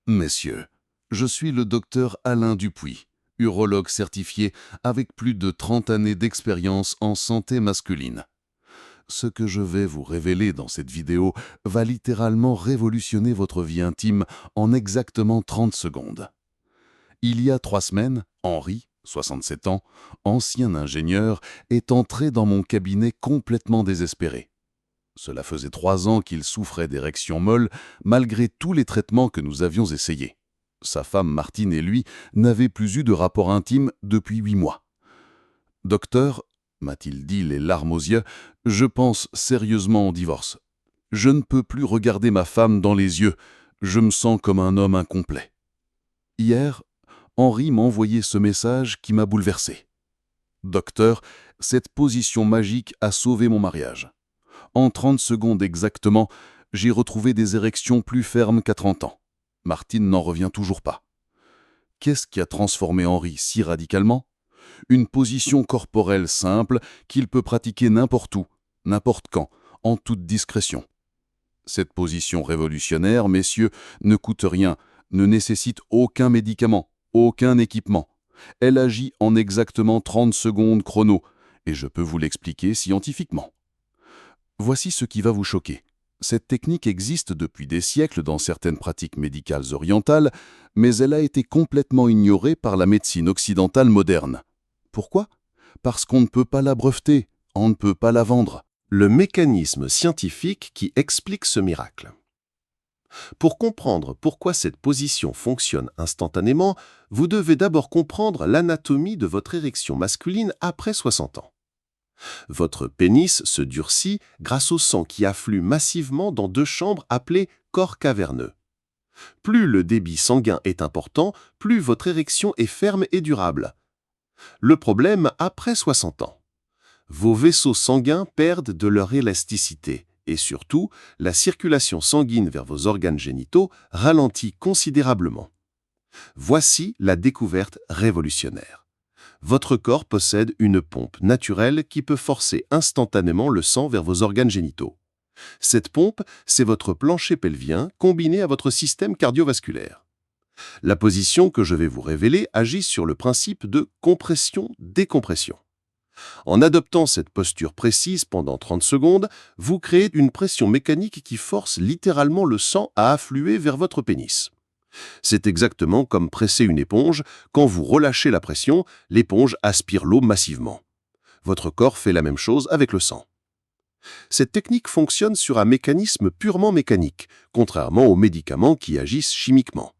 Messieurs, je suis le docteur Alain Dupuis, urologue certifié avec plus de 30 années d'expérience en santé masculine. Ce que je vais vous révéler dans cette vidéo va littéralement révolutionner votre vie intime en exactement 30 secondes. Il y a 3 semaines, Henri, 67 ans, ancien ingénieur, est entré dans mon cabinet complètement désespéré. Cela faisait 3 ans qu'il souffrait d'érections molles malgré tous les traitements que nous avions essayés. Sa femme Martine et lui n'avaient plus eu de rapport intime depuis 8 mois. « Docteur, m'a-t-il dit les larmes aux yeux, je pense sérieusement au divorce. Je ne peux plus regarder ma femme dans les yeux, je me sens comme un homme incomplet. » Hier, Henri m'a envoyé ce message qui m'a bouleversé. « Docteur, cette position magique a sauvé mon mariage. En 30 secondes exactement, j'ai retrouvé des érections plus fermes qu'à 30 ans. Martine n'en revient toujours pas. Qu'est-ce qui a transformé Henri si radicalement ? Une position corporelle simple qu'il peut pratiquer n'importe où, n'importe quand, en toute discrétion. Cette position révolutionnaire, messieurs, ne coûte rien, ne nécessite aucun médicament, aucun équipement. Elle agit en exactement 30 secondes chrono, et je peux vous l'expliquer scientifiquement. Voici ce qui va vous choquer. Cette technique existe depuis des siècles dans certaines pratiques médicales orientales, mais elle a été complètement ignorée par la médecine occidentale moderne. Pourquoi ? Parce qu'on ne peut pas la breveter, on ne peut pas la vendre. Le mécanisme scientifique qui explique ce miracle. Pour comprendre pourquoi cette position fonctionne instantanément, vous devez d'abord comprendre l'anatomie de votre érection masculine après 60 ans. Votre pénis se durcit grâce au sang qui afflue massivement dans 2 chambres appelées corps caverneux. Plus le débit sanguin est important, plus votre érection est ferme et durable. Le problème après 60 ans. Vos vaisseaux sanguins perdent de leur élasticité et surtout, la circulation sanguine vers vos organes génitaux ralentit considérablement. Voici la découverte révolutionnaire. Votre corps possède une pompe naturelle qui peut forcer instantanément le sang vers vos organes génitaux. Cette pompe, c'est votre plancher pelvien combiné à votre système cardiovasculaire. La position que je vais vous révéler agit sur le principe de compression-décompression. En adoptant cette posture précise pendant 30 secondes, vous créez une pression mécanique qui force littéralement le sang à affluer vers votre pénis. C'est exactement comme presser une éponge. Quand vous relâchez la pression, l'éponge aspire l'eau massivement. Votre corps fait la même chose avec le sang. Cette technique fonctionne sur un mécanisme purement mécanique, contrairement aux médicaments qui agissent chimiquement.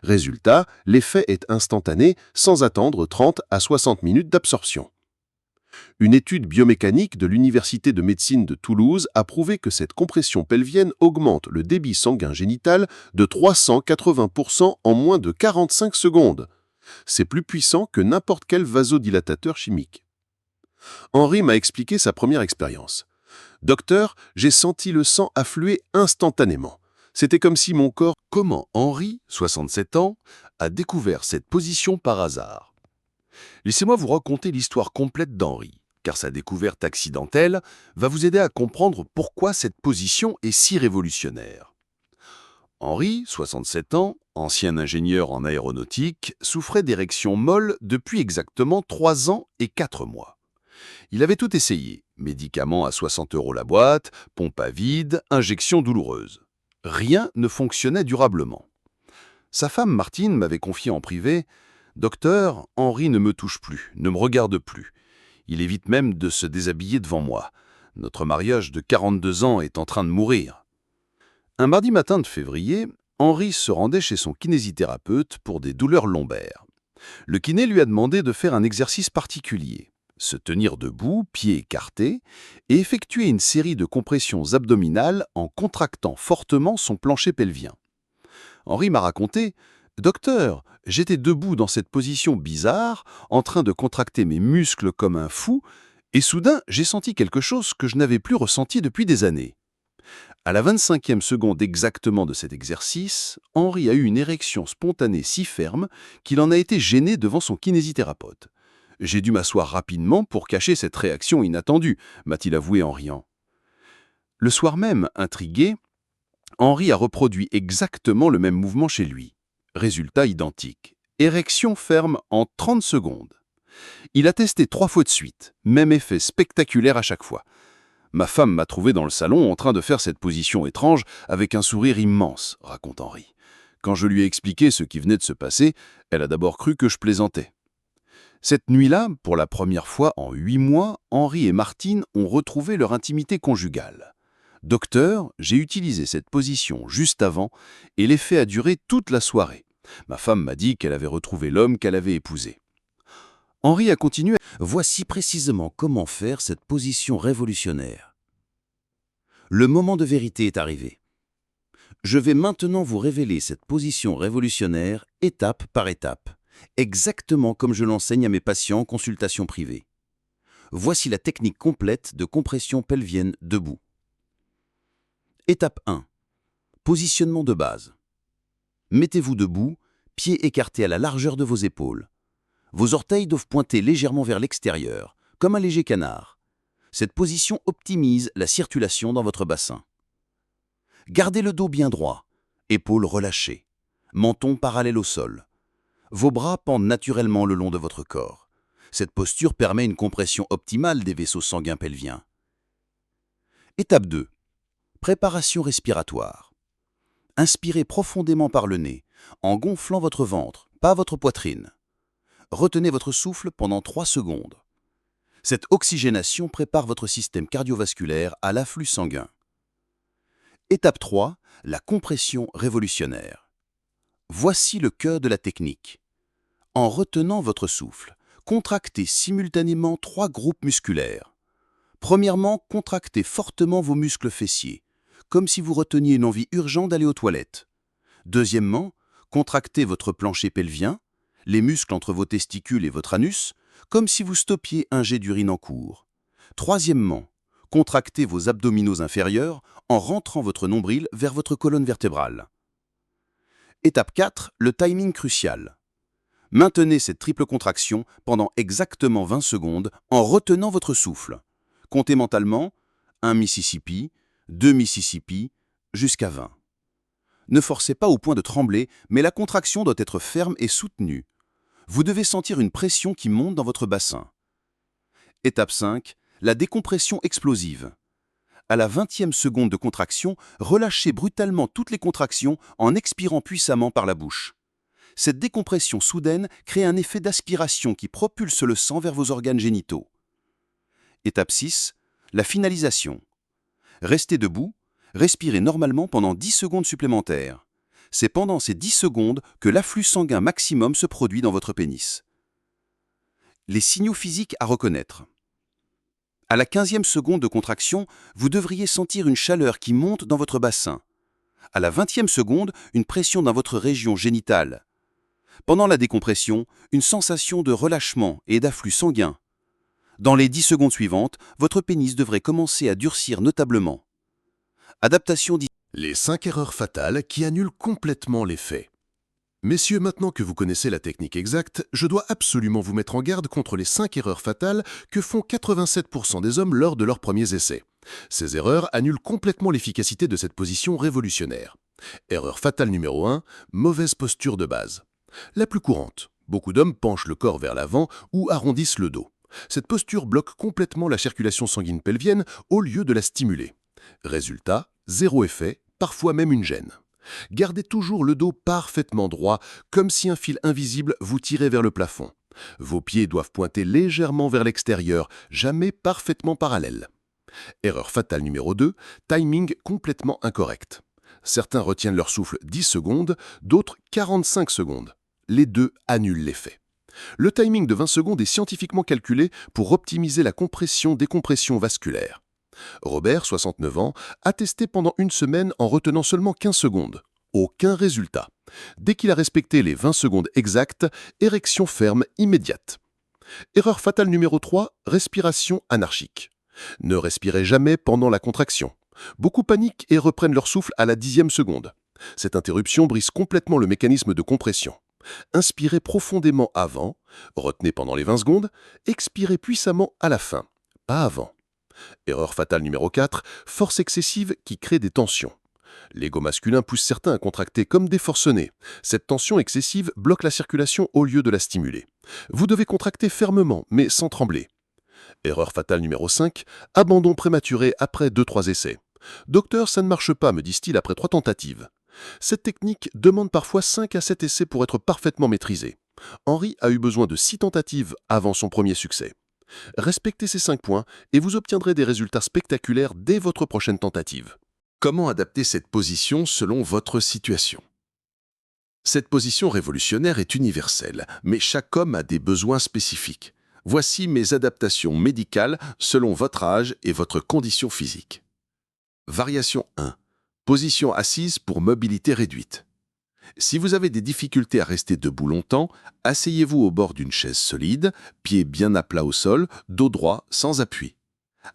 Résultat, l'effet est instantané sans attendre 30 à 60 minutes d'absorption. Une étude biomécanique de l'Université de médecine de Toulouse a prouvé que cette compression pelvienne augmente le débit sanguin génital de 380% en moins de 45 secondes. C'est plus puissant que n'importe quel vasodilatateur chimique. Henri m'a expliqué sa première expérience. « Docteur, j'ai senti le sang affluer instantanément. C'était comme si mon corps... » Comment Henri, 67 ans, a découvert cette position par hasard ? Laissez-moi vous raconter l'histoire complète d'Henri, car sa découverte accidentelle va vous aider à comprendre pourquoi cette position est si révolutionnaire. Henri, 67 ans, ancien ingénieur en aéronautique, souffrait d'érections molles depuis exactement 3 ans et 4 mois. Il avait tout essayé, médicaments à 60 € la boîte, pompe à vide, injections douloureuses. Rien ne fonctionnait durablement. Sa femme Martine m'avait confié en privé « Docteur, Henri ne me touche plus, ne me regarde plus. Il évite même de se déshabiller devant moi. Notre mariage de 42 ans est en train de mourir. » Un mardi matin de février, Henri se rendait chez son kinésithérapeute pour des douleurs lombaires. Le kiné lui a demandé de faire un exercice particulier, se tenir debout, pieds écartés, et effectuer une série de compressions abdominales en contractant fortement son plancher pelvien. Henri m'a raconté « Docteur, j'étais debout dans cette position bizarre, en train de contracter mes muscles comme un fou, et soudain, j'ai senti quelque chose que je n'avais plus ressenti depuis des années. » À la 25e seconde exactement de cet exercice, Henri a eu une érection spontanée si ferme qu'il en a été gêné devant son kinésithérapeute. « J'ai dû m'asseoir rapidement pour cacher cette réaction inattendue », m'a-t-il avoué en riant. Le soir même, intrigué, Henri a reproduit exactement le même mouvement chez lui. Résultat identique. Érection ferme en 30 secondes. Il a testé 3 fois de suite. Même effet spectaculaire à chaque fois. Ma femme m'a trouvé dans le salon en train de faire cette position étrange avec un sourire immense, raconte Henri. Quand je lui ai expliqué ce qui venait de se passer, elle a d'abord cru que je plaisantais. Cette nuit-là, pour la première fois en 8 mois, Henri et Martine ont retrouvé leur intimité conjugale. Docteur, j'ai utilisé cette position juste avant et l'effet a duré toute la soirée. Ma femme m'a dit qu'elle avait retrouvé l'homme qu'elle avait épousé. Henri a continué. Voici précisément comment faire cette position révolutionnaire. Le moment de vérité est arrivé. Je vais maintenant vous révéler cette position révolutionnaire étape par étape, exactement comme je l'enseigne à mes patients en consultation privée. Voici la technique complète de compression pelvienne debout. Étape 1. Positionnement de base. Mettez-vous debout, pieds écartés à la largeur de vos épaules. Vos orteils doivent pointer légèrement vers l'extérieur, comme un léger canard. Cette position optimise la circulation dans votre bassin. Gardez le dos bien droit, épaules relâchées, menton parallèle au sol. Vos bras pendent naturellement le long de votre corps. Cette posture permet une compression optimale des vaisseaux sanguins pelviens. Étape 2. Préparation respiratoire. Inspirez profondément par le nez, en gonflant votre ventre, pas votre poitrine. Retenez votre souffle pendant 3 secondes. Cette oxygénation prépare votre système cardiovasculaire à l'afflux sanguin. Étape 3, la compression révolutionnaire. Voici le cœur de la technique. En retenant votre souffle, contractez simultanément 3 groupes musculaires. Premièrement, contractez fortement vos muscles fessiers, comme si vous reteniez une envie urgente d'aller aux toilettes. Deuxièmement, contractez votre plancher pelvien, les muscles entre vos testicules et votre anus, comme si vous stoppiez un jet d'urine en cours. Troisièmement, contractez vos abdominaux inférieurs en rentrant votre nombril vers votre colonne vertébrale. Étape 4, le timing crucial. Maintenez cette triple contraction pendant exactement 20 secondes en retenant votre souffle. Comptez mentalement 1 Mississippi, 2 Mississippi, jusqu'à 20. Ne forcez pas au point de trembler, mais la contraction doit être ferme et soutenue. Vous devez sentir une pression qui monte dans votre bassin. Étape 5, la décompression explosive. À la 20e seconde de contraction, relâchez brutalement toutes les contractions en expirant puissamment par la bouche. Cette décompression soudaine crée un effet d'aspiration qui propulse le sang vers vos organes génitaux. Étape 6, la finalisation. Restez debout, respirez normalement pendant 10 secondes supplémentaires. C'est pendant ces 10 secondes que l'afflux sanguin maximum se produit dans votre pénis. Les signaux physiques à reconnaître. À la 15e seconde de contraction, vous devriez sentir une chaleur qui monte dans votre bassin. À la 20e seconde, une pression dans votre région génitale. Pendant la décompression, une sensation de relâchement et d'afflux sanguin. Dans les 10 secondes suivantes, votre pénis devrait commencer à durcir notablement. Adaptation. Les 5 erreurs fatales qui annulent complètement l'effet. Messieurs, maintenant que vous connaissez la technique exacte, je dois absolument vous mettre en garde contre les 5 erreurs fatales que font 87% des hommes lors de leurs premiers essais. Ces erreurs annulent complètement l'efficacité de cette position révolutionnaire. Erreur fatale numéro 1, mauvaise posture de base. La plus courante, beaucoup d'hommes penchent le corps vers l'avant ou arrondissent le dos. Cette posture bloque complètement la circulation sanguine pelvienne au lieu de la stimuler. Résultat, 0 effet, parfois même une gêne. Gardez toujours le dos parfaitement droit, comme si un fil invisible vous tirait vers le plafond. Vos pieds doivent pointer légèrement vers l'extérieur, jamais parfaitement parallèles. Erreur fatale numéro 2, timing complètement incorrect. Certains retiennent leur souffle 10 secondes, d'autres 45 secondes. Les deux annulent l'effet. Le timing de 20 secondes est scientifiquement calculé pour optimiser la compression-décompression vasculaire. Robert, 69 ans, a testé pendant une semaine en retenant seulement 15 secondes. Aucun résultat. Dès qu'il a respecté les 20 secondes exactes, érection ferme immédiate. Erreur fatale numéro 3, respiration anarchique. Ne respirez jamais pendant la contraction. Beaucoup paniquent et reprennent leur souffle à la 10e seconde. Cette interruption brise complètement le mécanisme de compression. Inspirez profondément avant, retenez pendant les 20 secondes, expirez puissamment à la fin, pas avant. Erreur fatale numéro 4, force excessive qui crée des tensions. L'ego masculin pousse certains à contracter comme des forcenés. Cette tension excessive bloque la circulation au lieu de la stimuler. Vous devez contracter fermement, mais sans trembler. Erreur fatale numéro 5, abandon prématuré après 2-3 essais. Docteur, ça ne marche pas, me disent-ils après 3 tentatives. Cette technique demande parfois 5 à 7 essais pour être parfaitement maîtrisée. Henri a eu besoin de 6 tentatives avant son premier succès. Respectez ces 5 points et vous obtiendrez des résultats spectaculaires dès votre prochaine tentative. Comment adapter cette position selon votre situation? Cette position révolutionnaire est universelle, mais chaque homme a des besoins spécifiques. Voici mes adaptations médicales selon votre âge et votre condition physique. Variation 1. Position assise pour mobilité réduite. Si vous avez des difficultés à rester debout longtemps, asseyez-vous au bord d'une chaise solide, pieds bien à plat au sol, dos droit, sans appui.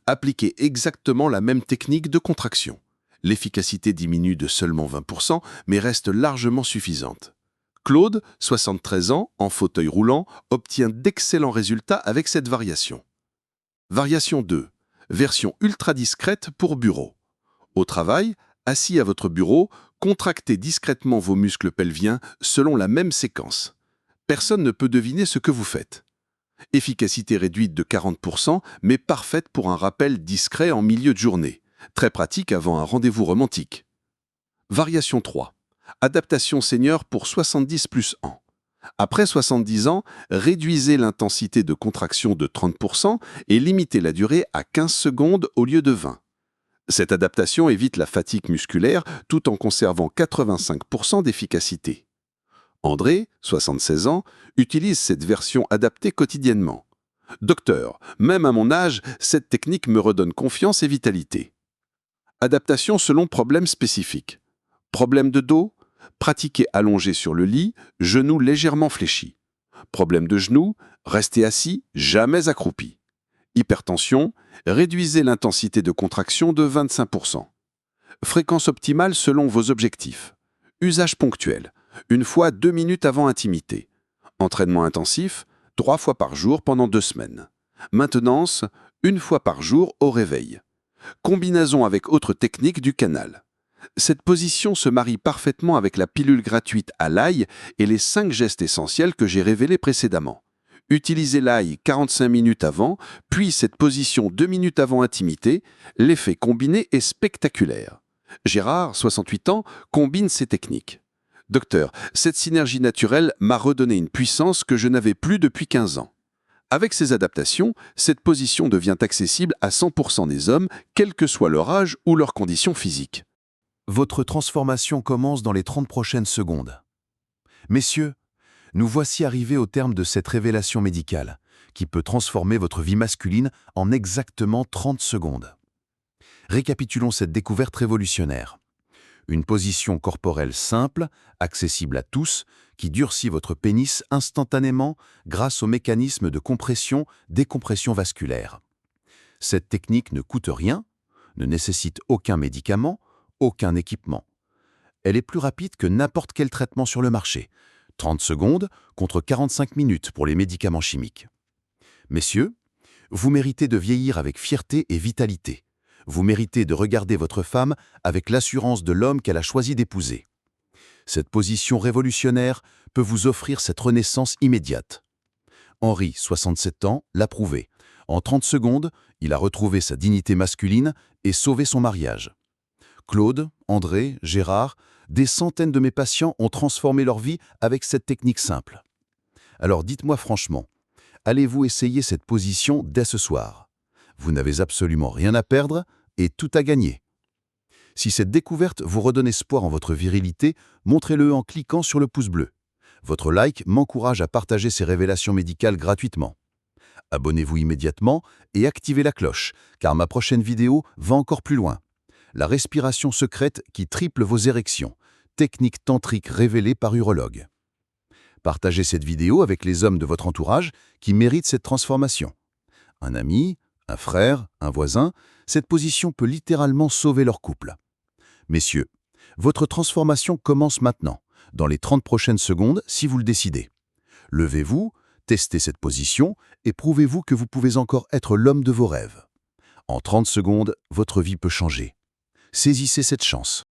Appliquez exactement la même technique de contraction. L'efficacité diminue de seulement 20%, mais reste largement suffisante. Claude, 73 ans, en fauteuil roulant, obtient d'excellents résultats avec cette variation. Variation 2. Version ultra discrète pour bureau. Au travail, assis à votre bureau, contractez discrètement vos muscles pelviens selon la même séquence. Personne ne peut deviner ce que vous faites. Efficacité réduite de 40%, mais parfaite pour un rappel discret en milieu de journée. Très pratique avant un rendez-vous romantique. Variation 3. Adaptation senior pour 70 plus ans. Après 70 ans, réduisez l'intensité de contraction de 30% et limitez la durée à 15 secondes au lieu de 20. Cette adaptation évite la fatigue musculaire tout en conservant 85% d'efficacité. André, 76 ans, utilise cette version adaptée quotidiennement. Docteur, même à mon âge, cette technique me redonne confiance et vitalité. Adaptation selon problème spécifique. Problème de dos? Pratiquez allongé sur le lit, genoux légèrement fléchis. Problème de genoux? Restez assis, jamais accroupi. Hypertension? Réduisez l'intensité de contraction de 25%. Fréquence optimale selon vos objectifs. Usage ponctuel. 1 fois 2 minutes avant intimité. Entraînement intensif, 3 fois par jour pendant 2 semaines. Maintenance, 1 fois par jour au réveil. Combinaison avec autres techniques du canal. Cette position se marie parfaitement avec la pilule gratuite à l'ail et les 5 gestes essentiels que j'ai révélés précédemment. Utilisez l'ail 45 minutes avant, puis cette position 2 minutes avant intimité. L'effet combiné est spectaculaire. Gérard, 68 ans, combine ces techniques. Docteur, cette synergie naturelle m'a redonné une puissance que je n'avais plus depuis 15 ans. Avec ces adaptations, cette position devient accessible à 100% des hommes, quel que soit leur âge ou leur condition physique. Votre transformation commence dans les 30 prochaines secondes. Messieurs, nous voici arrivés au terme de cette révélation médicale, qui peut transformer votre vie masculine en exactement 30 secondes. Récapitulons cette découverte révolutionnaire. Une position corporelle simple, accessible à tous, qui durcit votre pénis instantanément grâce au mécanisme de compression-décompression vasculaire. Cette technique ne coûte rien, ne nécessite aucun médicament, aucun équipement. Elle est plus rapide que n'importe quel traitement sur le marché. 30 secondes contre 45 minutes pour les médicaments chimiques. Messieurs, vous méritez de vieillir avec fierté et vitalité. Vous méritez de regarder votre femme avec l'assurance de l'homme qu'elle a choisi d'épouser. Cette position révolutionnaire peut vous offrir cette renaissance immédiate. Henri, 67 ans, l'a prouvé. En 30 secondes, il a retrouvé sa dignité masculine et sauvé son mariage. Claude, André, Gérard, des centaines de mes patients ont transformé leur vie avec cette technique simple. Alors dites-moi franchement, allez-vous essayer cette position dès ce soir? Vous n'avez absolument rien à perdre et tout à gagner. Si cette découverte vous redonne espoir en votre virilité, montrez-le en cliquant sur le pouce bleu. Votre like m'encourage à partager ces révélations médicales gratuitement. Abonnez-vous immédiatement et activez la cloche, car ma prochaine vidéo va encore plus loin. La respiration secrète qui triple vos érections. Technique tantrique révélée par urologue. Partagez cette vidéo avec les hommes de votre entourage qui méritent cette transformation. Un ami, un frère, un voisin, cette position peut littéralement sauver leur couple. Messieurs, votre transformation commence maintenant, dans les 30 prochaines secondes si vous le décidez. Levez-vous, testez cette position et prouvez-vous que vous pouvez encore être l'homme de vos rêves. En 30 secondes, votre vie peut changer. Saisissez cette chance.